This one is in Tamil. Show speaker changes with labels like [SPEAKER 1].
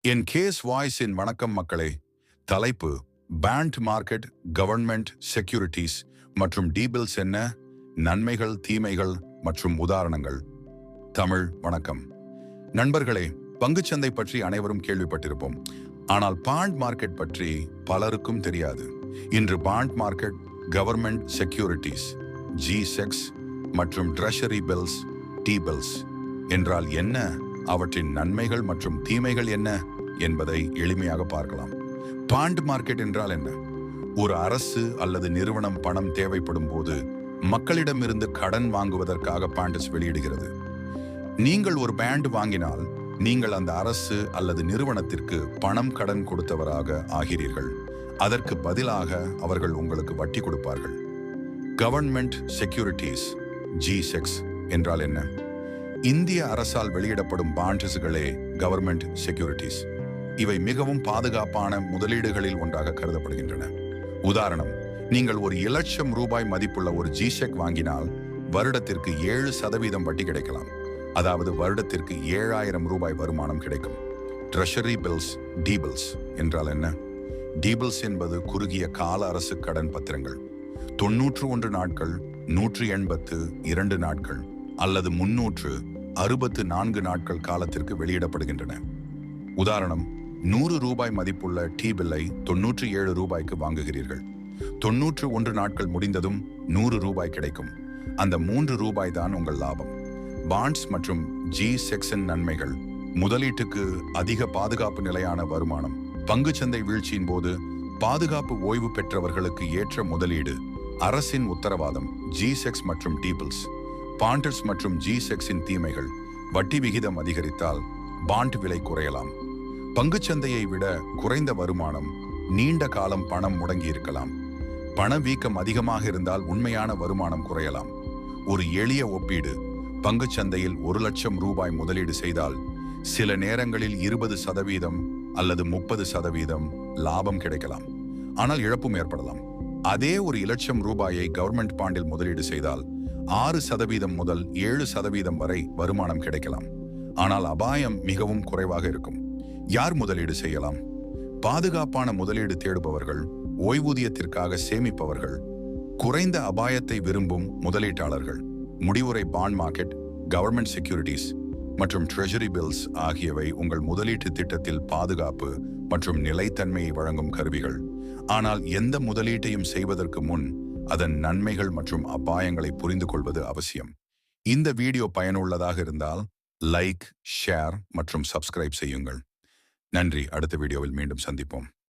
[SPEAKER 1] என் கேஸ் வாய்ஸின் வணக்கம் மக்களே. தலைப்பு: பாண்ட் மார்க்கெட், கவர்மெண்ட் செக்யூரிட்டிஸ் மற்றும் டீபில்ஸ் என்ன, நன்மைகள், தீமைகள் மற்றும் உதாரணங்கள். தமிழ் வணக்கம். நண்பர்களே, பங்குச்சந்தை பற்றி அனைவரும் கேள்விப்பட்டிருப்போம். ஆனால் பாண்ட் மார்க்கெட் பற்றி பலருக்கும் தெரியாது. இன்று bond market, government securities, G-SECs மற்றும் ட்ரெஷரி பில்ஸ், T-bills என்றால் என்ன, அவற்றின் நன்மைகள் மற்றும் தீமைகள் என்ன என்பதை எளிமையாக பார்க்கலாம். பாண்ட் மார்க்கெட் என்றால் என்ன? ஒரு அரசு அல்லது நிறுவனம் பணம் தேவைப்படும் போது மக்களிடமிருந்து கடன் வாங்குவதற்காக பாண்ட்ஸ் வெளியிடுகிறது. நீங்கள் ஒரு பாண்ட் வாங்கினால் நீங்கள் அந்த அரசு அல்லது நிறுவனத்திற்கு பணம் கடன் கொடுத்தவராக ஆகிறீர்கள். அதற்கு பதிலாக அவர்கள் உங்களுக்கு வட்டி கொடுப்பார்கள். கவர்மெண்ட் செக்யூரிட்டிஸ், G-SECs என்றால் என்ன? இந்திய அரசால் வெளியிடப்படும் பாண்ட்ஸ்களே கவர்மெண்ட் செக்யூரிட்டிஸ். இவை மிகவும் பாதுகாப்பான முதலீடுகளில் ஒன்றாக கருதப்படுகின்றன. உதாரணம், நீங்கள் ஒரு 1,00,000 ரூபாய் மதிப்புள்ள ஒரு G-SEC வாங்கினால் வருடத்திற்கு 7% வட்டி கிடைக்கலாம். அதாவது வருடத்திற்கு 7,000 ரூபாய் வருமானம் கிடைக்கும். ட்ரெஷரி பில்ஸ், D-bills என்றால் என்ன? D-bills என்பது குறுகிய கால அரசு கடன் பத்திரங்கள். 91 நாட்கள், 182 நாட்கள் அல்லது 364 நாட்கள் காலத்திற்கு வெளியிடப்படுகின்றன. உதாரணம், 100 ரூபாய் மதிப்புள்ள T-bill-ஐ 97 ரூபாய்க்கு வாங்குகிறீர்கள். 91 நாட்கள் முடிந்ததும் 100 ரூபாய் கிடைக்கும். அந்த 3 ரூபாய் தான் உங்கள் லாபம். பாண்ட்ஸ் மற்றும் G-SECs நன்மைகள்: முதலீட்டுக்கு அதிக பாதுகாப்பு, நிலையான வருமானம். பங்குச்சந்தை வீழ்ச்சியின் போது பாதுகாப்பு, ஓய்வு பெற்றவர்களுக்கு ஏற்ற முதலீடு, அரசின் உத்தரவாதம். G-SECs மற்றும் T-bills. பாண்ட்ஸ் மற்றும் G-SECs தீமைகள்: வட்டி விகிதம் அதிகரித்தால் பாண்ட் விலை குறையலாம். பங்குச்சந்தையை விட குறைந்த வருமானம், நீண்ட காலம் பணம் முடங்கி இருக்கலாம். பணவீக்கம் அதிகமாக இருந்தால் உண்மையான வருமானம் குறையலாம். ஒரு எளிய ஒப்பீடு: பங்குச்சந்தையில் 1,00,000 ரூபாய் முதலீடு செய்தால் சில நேரங்களில் 20% அல்லது 30% லாபம் கிடைக்கலாம். ஆனால் இழப்பும் ஏற்படலாம். அதே ஒரு 1,00,000 ரூபாயை கவர்மெண்ட் பாண்டில் முதலீடு செய்தால் 6% முதல் 7% வரை வருமானம் கிடைக்கலாம். ஆனால் அபாயம் மிகவும் குறைவாக இருக்கும். யார் முதலீடு செய்யலாம்? பாதுகாப்பான முதலீடு தேடுபவர்கள், ஓய்வூதியத்திற்காக சேமிப்பவர்கள், குறைந்த அபாயத்தை விரும்பும் முதலீட்டாளர்கள். முடிவுரை: பாண்ட் மார்க்கெட், கவர்மெண்ட் செக்யூரிட்டிஸ் மற்றும் ட்ரெஷரி பில்ஸ் ஆகியவை உங்கள் முதலீட்டு திட்டத்தில் பாதுகாப்பு மற்றும் நிலைத்தன்மையை வழங்கும் கருவிகள். ஆனால் எந்த முதலீட்டையும் செய்வதற்கு முன் அதன் நன்மைகள் மற்றும் அபாயங்களை புரிந்து கொள்வது அவசியம். இந்த வீடியோ பயனுள்ளதாக இருந்தால் லைக், ஷேர் மற்றும் சப்ஸ்கிரைப் செய்யுங்கள். நன்றி. அடுத்த வீடியோவில் மீண்டும் சந்திப்போம்.